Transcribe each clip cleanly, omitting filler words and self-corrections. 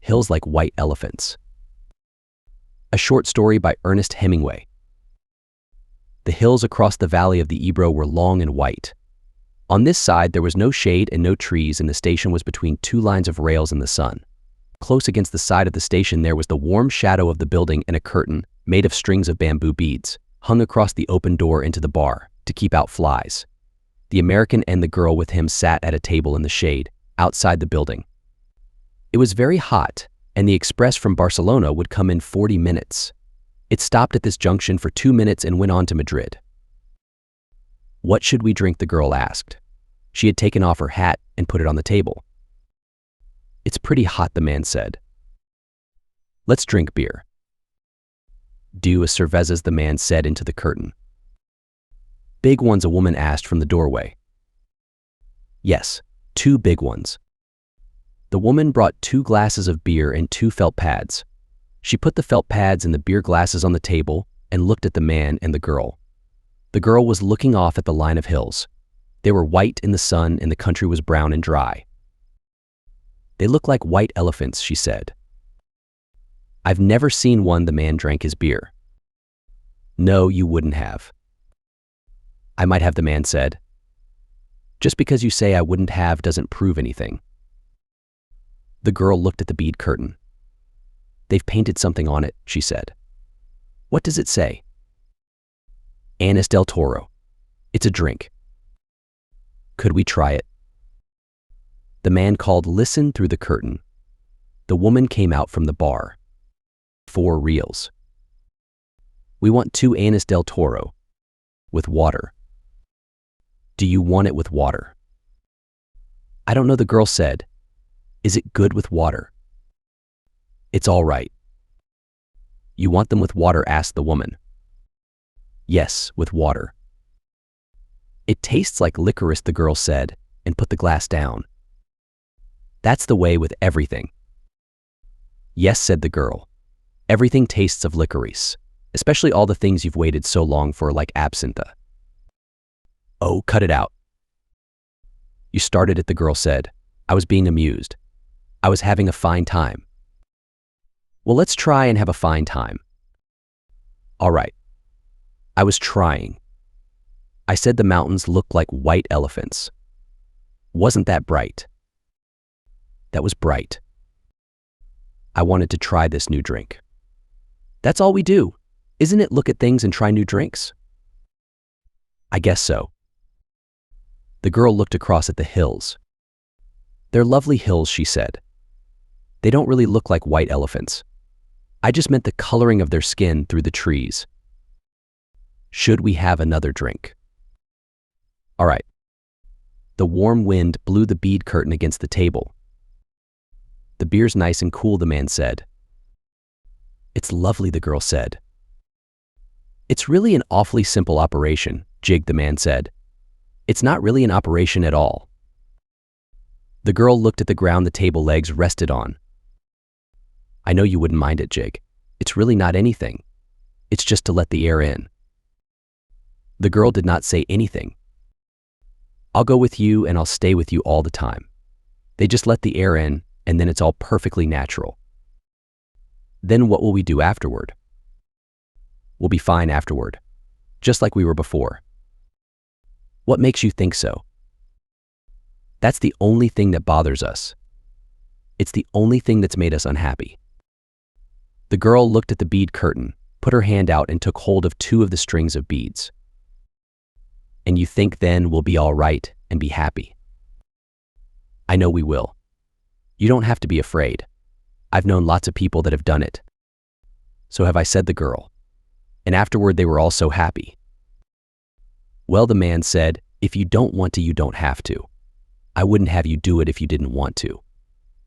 Hills like white elephants. A short story by Ernest Hemingway. The hills across the valley of the Ebro were long and white. On this side there was no shade and no trees, and the station was between two lines of rails in the sun. Close against the side of the station there was the warm shadow of the building and a curtain, made of strings of bamboo beads, hung across the open door into the bar, to keep out flies. The American and the girl with him sat at a table in the shade, outside the building. It was very hot, and the express from Barcelona would come in 40 minutes. It stopped at this junction for 2 minutes and went on to Madrid. "What should we drink?" the girl asked. She had taken off her hat and put it on the table. "It's pretty hot," the man said. "Let's drink beer." "Do cervezas," the man said into the curtain. "Big ones?" a woman asked from the doorway. "Yes, 2 big ones." The woman brought 2 glasses of beer and 2 felt pads. She put the felt pads and the beer glasses on the table and looked at the man and the girl. The girl was looking off at the line of hills. They were white in the sun and the country was brown and dry. "They look like white elephants," she said. "I've never seen one." The man drank his beer. "No, you wouldn't have." "I might have," the man said. "Just because you say I wouldn't have doesn't prove anything." The girl looked at the bead curtain. "They've painted something on it," she said. "What does it say?" "Anis del Toro. It's a drink." "Could we try it?" The man called. "Listen," through the curtain. The woman came out from the bar. 4 reals. "We want 2 Anis del Toro. With water." "Do you want it with water?" "I don't know," the girl said. "Is it good with water?" "It's all right." "You want them with water?" asked the woman. "Yes, with water." "It tastes like licorice," the girl said, and put the glass down. "That's the way with everything." "Yes," said the girl. "Everything tastes of licorice, especially all the things you've waited so long for, like absinthe." "Oh, cut it out." "You started it," the girl said. "I was being amused. I was having a fine time." "Well, let's try and have a fine time." "All right." "I was trying. I said the mountains looked like white elephants." "Wasn't that bright?" "That was bright." "I wanted to try this new drink." "That's all we do, isn't it? Look at things and try new drinks?" "I guess so." The girl looked across at the hills. "They're lovely hills," she said. "They don't really look like white elephants. I just meant the coloring of their skin through the trees." "Should we have another drink?" "All right." The warm wind blew the bead curtain against the table. "The beer's nice and cool," the man said. "It's lovely," the girl said. "It's really an awfully simple operation," Jig, the man said. "It's not really an operation at all." The girl looked at the ground the table legs rested on. "I know you wouldn't mind it, Jig. It's really not anything. It's just to let the air in." The girl did not say anything. "I'll go with you and I'll stay with you all the time. They just let the air in and then it's all perfectly natural." "Then what will we do afterward?" "We'll be fine afterward, just like we were before." "What makes you think so?" "That's the only thing that bothers us. It's the only thing that's made us unhappy." The girl looked at the bead curtain, put her hand out and took hold of 2 of the strings of beads. "And you think then we'll be all right and be happy?" "I know we will. You don't have to be afraid. I've known lots of people that have done it." "So have I," said the girl. "And afterward they were all so happy." "Well," the man said, "if you don't want to, you don't have to. I wouldn't have you do it if you didn't want to.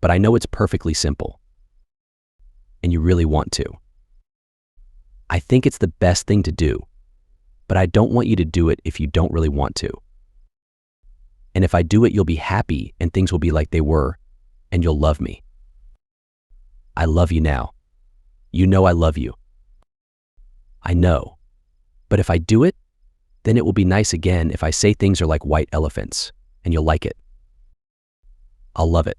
But I know it's perfectly simple. And you really want to." "I think it's the best thing to do. But I don't want you to do it if you don't really want to. And if I do it, you'll be happy and things will be like they were, and you'll love me." "I love you now. You know I love you." "I know. But if I do it, then it will be nice again if I say things are like white elephants, and you'll like it." "I'll love it.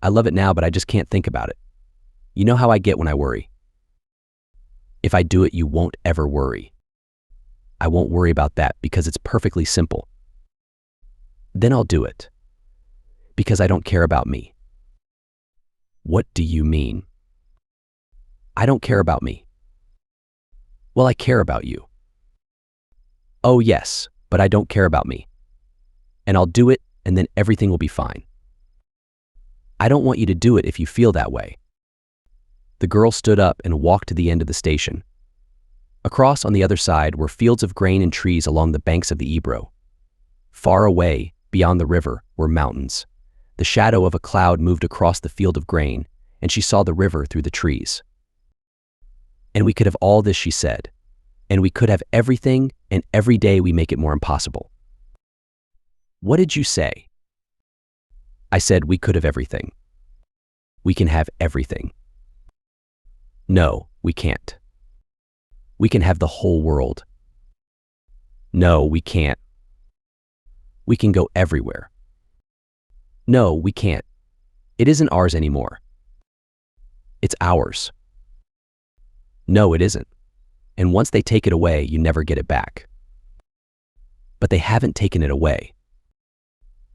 I love it now, but I just can't think about it." You know how I get when I worry. If I do it, you won't ever worry. I won't worry about that because it's perfectly simple. Then I'll do it. Because I don't care about me. What do you mean? I don't care about me. Well, I care about you. Oh yes, but I don't care about me. And I'll do it, and then everything will be fine. I don't want you to do it if you feel that way. The girl stood up and walked to the end of the station. Across on the other side were fields of grain and trees along the banks of the Ebro. Far away, beyond the river, were mountains. The shadow of a cloud moved across the field of grain, and she saw the river through the trees. And we could have all this, she said. And we could have everything, and every day we make it more impossible. What did you say? I said we could have everything. We can have everything. No, we can't. We can have the whole world. No, we can't. We can go everywhere. No, we can't. It isn't ours anymore. It's ours. No, it isn't. And once they take it away, you never get it back. But they haven't taken it away.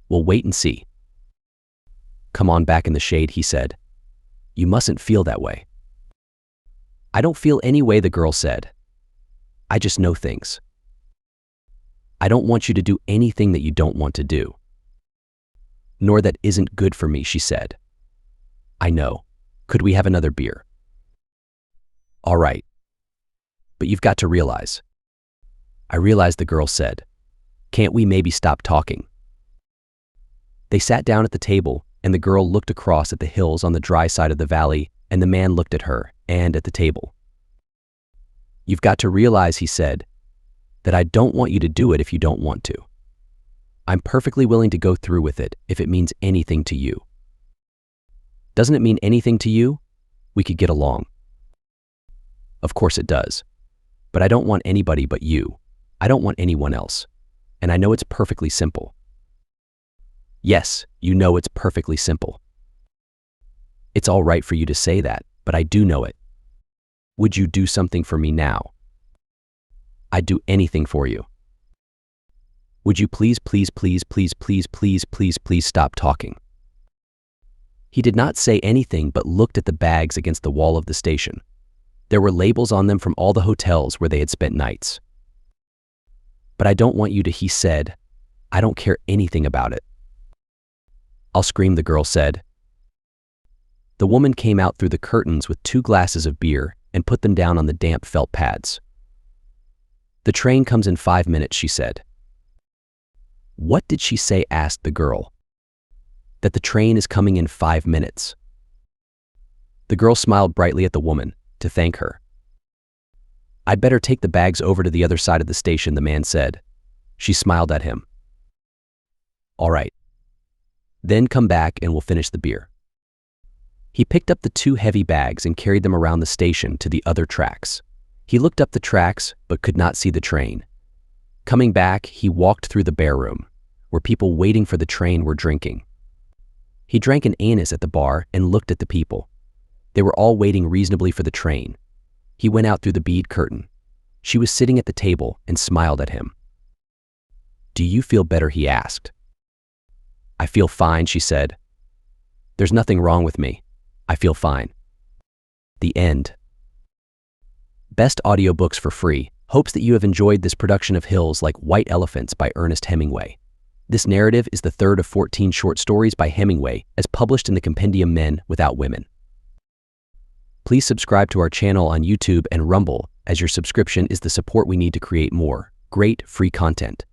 We'll wait and see. Come on back in the shade, he said. You mustn't feel that way. I don't feel any way, the girl said. I just know things. I don't want you to do anything that you don't want to do. Nor that isn't good for me, she said. I know. Could we have another beer? All right. But you've got to realize. I realize, the girl said. Can't we maybe stop talking? They sat down at the table, and the girl looked across at the hills on the dry side of the valley, and the man looked at her and at the table. You've got to realize, he said, that I don't want you to do it if you don't want to. I'm perfectly willing to go through with it if it means anything to you. Doesn't it mean anything to you? We could get along. Of course it does. But I don't want anybody but you. I don't want anyone else. And I know it's perfectly simple. Yes, you know it's perfectly simple. It's all right for you to say that, but I do know it. Would you do something for me now? I'd do anything for you. Would you please, please, please, please, please, please, please, please stop talking? He did not say anything but looked at the bags against the wall of the station. There were labels on them from all the hotels where they had spent nights. But I don't want you to, he said. I don't care anything about it. I'll scream, the girl said. The woman came out through the curtains with 2 glasses of beer and put them down on the damp felt pads. The train comes in 5 minutes, she said. What did she say? Asked the girl. That the train is coming in 5 minutes. The girl smiled brightly at the woman to thank her. I'd better take the bags over to the other side of the station, the man said. She smiled at him. All right. Then come back and we'll finish the beer. He picked up the 2 heavy bags and carried them around the station to the other tracks. He looked up the tracks but could not see the train. Coming back, he walked through the bar room, where people waiting for the train were drinking. He drank an anise at the bar and looked at the people. They were all waiting reasonably for the train. He went out through the bead curtain. She was sitting at the table and smiled at him. Do you feel better? He asked. I feel fine, she said. There's nothing wrong with me. I feel fine. The end. Best audiobooks for free. Hopes that you have enjoyed this production of Hills Like White Elephants by Ernest Hemingway. This narrative is the 3rd of 14 short stories by Hemingway as published in the compendium Men Without Women. Please subscribe to our channel on YouTube and Rumble, as your subscription is the support we need to create more great free content.